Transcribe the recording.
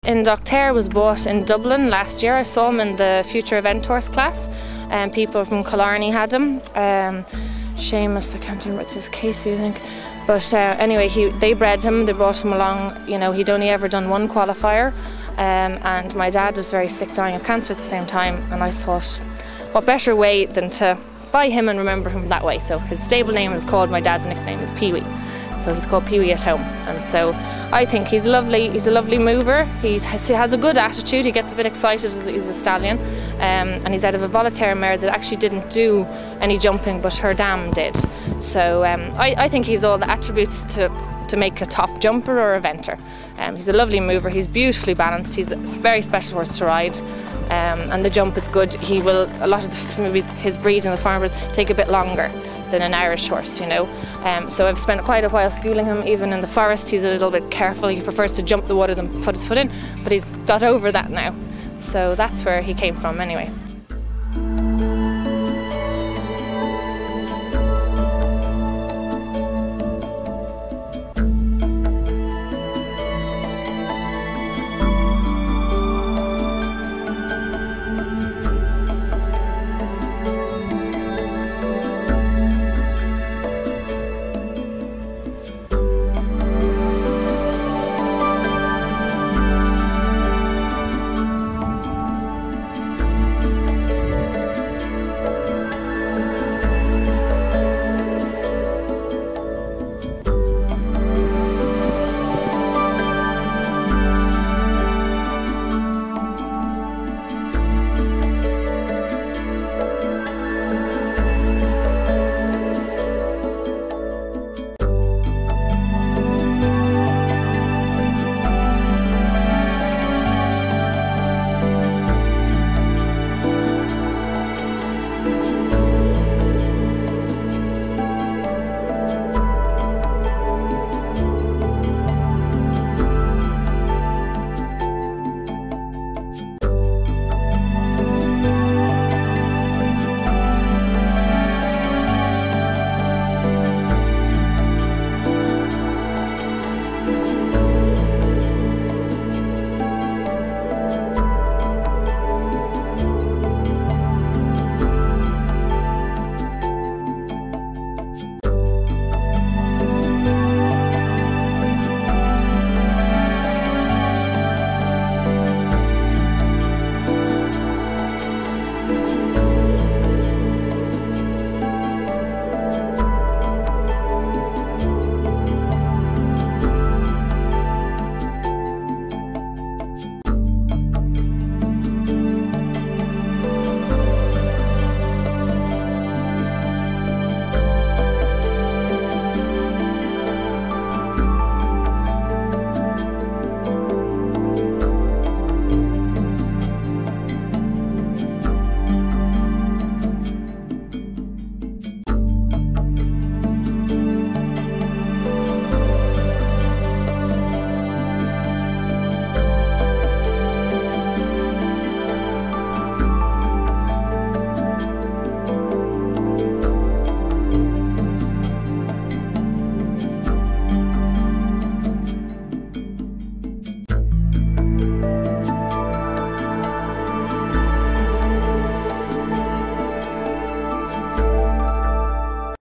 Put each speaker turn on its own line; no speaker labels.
Indoctair was bought in Dublin last year. I saw him in the Future Eventors class, and people from Killarney had him. Seamus, I can't remember, it's Casey I think. But anyway, they bred him, they brought him along. You know, he'd only ever done one qualifier, and my dad was very sick, dying of cancer at the same time, and I thought, what better way than to buy him and remember him that way. So his stable name is called, my dad's nickname is Pee-wee. So he's called Pee-wee at home, and so I think he's a lovely mover. He has a good attitude, he gets a bit excited as he's a stallion, and he's out of a Volaterra mare that actually didn't do any jumping, but her dam did. So I think he's all the attributes to make a top jumper or eventer. He's a lovely mover, he's beautifully balanced, he's a very special horse to ride, and the jump is good. He will, a lot of maybe his breed and the farmers take a bit longer than an Irish horse, you know. So I've spent quite a while schooling him. Even in the forest he's a little bit careful, he prefers to jump the water than put his foot in, but he's got over that now. So that's where he came from anyway.